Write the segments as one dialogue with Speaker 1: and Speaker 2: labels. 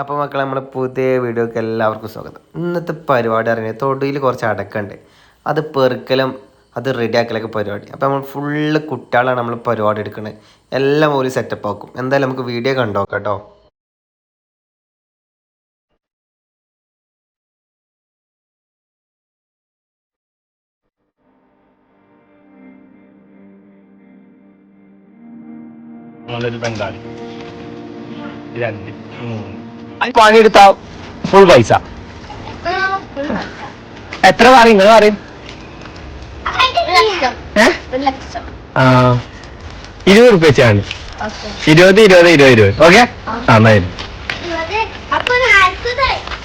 Speaker 1: അപ്പോൾ മക്കളെ നമ്മുടെ പുതിയ വീഡിയോക്ക് എല്ലാവർക്കും സ്വാഗതം. ഇന്നത്തെ പരിപാടി അറിയുന്നത് തൊടിയിൽ കുറച്ച് അടക്കണ്ട്, അത് പെറുക്കലും അത് റെഡിയാക്കലൊക്കെ പരിപാടി. അപ്പോൾ നമ്മൾ ഫുള്ള് കുട്ടികളാണ് നമ്മൾ പരിപാടി എടുക്കുന്നത്. എല്ലാം ഒരു സെറ്റപ്പ് ആക്കും. എന്തായാലും നമുക്ക് വീഡിയോ കണ്ടോക്കാം കേട്ടോ.
Speaker 2: ബംഗാളി പണിയെടുത്ത ഫുൾ പൈസ എത്ര പറയും നിങ്ങൾ പറയും? 20 റുപ്യ വെച്ചാണ്. 20. ഓക്കെ.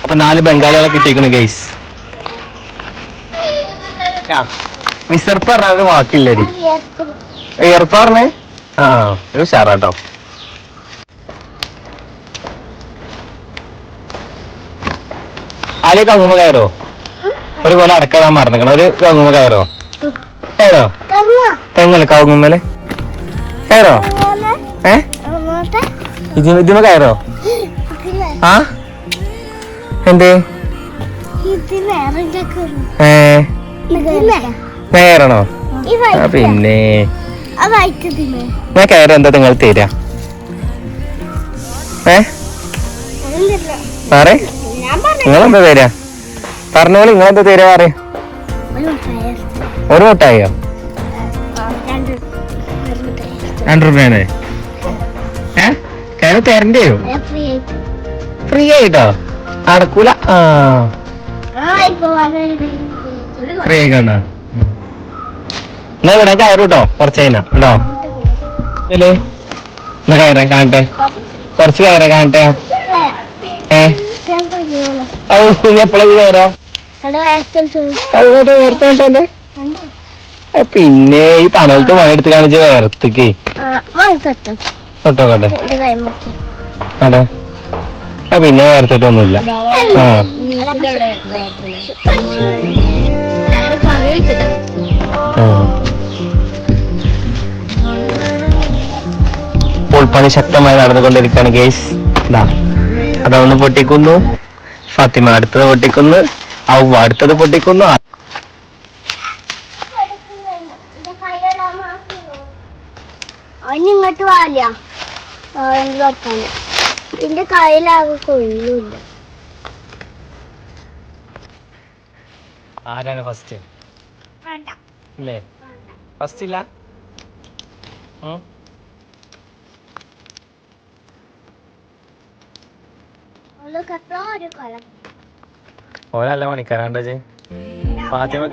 Speaker 2: അപ്പൊ 4 ബംഗാളികളെ കിട്ടിയിരിക്കുന്നു ഗൈസ്. മിസ്റ്റർ പറഞ്ഞ വാക്കില്ലടി ഏർപ്പാറിന് ഒരു ഉഷാറാട്ടോ. ആലേ കങ്ങുമ്പോ കയറോ? ഒരു പോലെ അടക്കാൻ മറന്നിക്കണം. ഒരു കങ്ങുമ്പോ കയറോ? കയറോ? തെങ്ങല്ലേ കവുങ്ങുമ്മല് കയറോ? ഇതിമ കയറോ? ആ എന്തേ കയറണോ? പിന്നെ ഞാൻ കയറ എന്താ നിങ്ങൾ തരാ? പറ നിങ്ങളെന്താ തരാ? പറഞ്ഞോളൂ, നിങ്ങളെന്താ തരാ? പറ. ഒരു മുട്ടായിയോ? 2 റുപ്യാണ്. കയറി തരണ്ടേ? ഫ്രീ ആയിട്ടോ? അടക്കൂല. ഫ്രീ ആയിക്കണ്ട. എന്നാ ഇവിടെ കയറൂട്ടോ കുറച്ച് കഴിഞ്ഞാ ഉണ്ടോ? എന്നാ കയറാൻ കാണട്ടെ, കുറച്ച് കയറാൻ കാണട്ടെ. എപ്പോഴാ കയറാ? പിന്നെ ഈ തണലത്ത് പണിയെടുത്ത് കാണിച്ച വേർത്തേക്ക് തൊട്ടോക്കട്ടെ. അതെ പിന്നെ വേർത്തിട്ടൊന്നുമില്ല. പൊൾപ്പണി ശക്തമായി നടന്നുകൊണ്ടിരിക്കുകയാണ് ഗൈസ്. അതൊന്ന് പൊട്ടിക്കുന്നു, ഫാത്തിമ അടുത്തത് പൊട്ടിക്കുന്നു, ഔവ അടുത്തത് പൊട്ടിക്കുന്നു.
Speaker 3: ഇങ്ങോട്ട് വാല എന്റെ കയ്യിലാകെ കൊള്ളൂല്ല.
Speaker 2: ആരാണ് ഫസ്റ്റ്? ഇല്ലേ ഫസ്റ്റ് ഇല്ല. ഓരല്ല പണിക്കാരാണ്ടേ ഫാത്തിമ.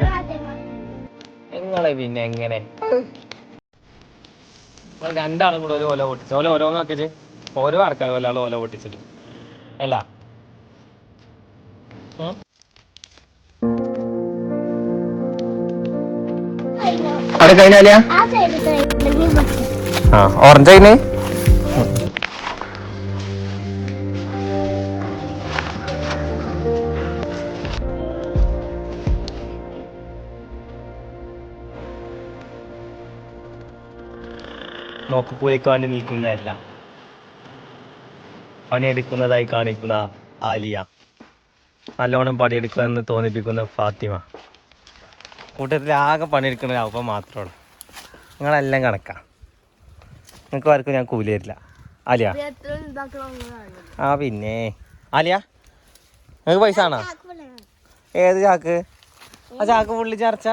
Speaker 2: നിങ്ങളെ പിന്നെ എങ്ങനെ രണ്ടാളും കൂടെ ഒരു ഓല പൊട്ടിച്ചു? ഓല ഓരോന്ന് നോക്കിച്ച് ഓരോ ആൾക്കാർ ഒരാൾ ഓല പൊട്ടിച്ചിട്ട് അല്ല. അവിടെ കഴിഞ്ഞാലിയാ ഓറഞ്ച് അതിന് നോക്കുകൂലിക്ക് വേണ്ടി നിൽക്കുന്നതല്ല, പണിയെടുക്കുന്നതായി കാണിക്കുന്ന ആലിയ, നല്ലോണം പണിയെടുക്കുക എന്ന് തോന്നിപ്പിക്കുന്ന ഫാത്തിമ. കൂട്ടത്തിൽ ആകെ പണിയെടുക്കുന്ന അവ മാത്രമാണ്. നിങ്ങളെല്ലാം കണക്കാ. നിങ്ങൾക്ക് ആർക്കും ഞാൻ കൂലി തരില്ല. ആലിയ പിന്നെ ആലിയ നിങ്ങൾക്ക് പൈസ ആണോ? ഏത് ചാക്ക്? ആ ചാക്ക് പുള്ളി ചർച്ച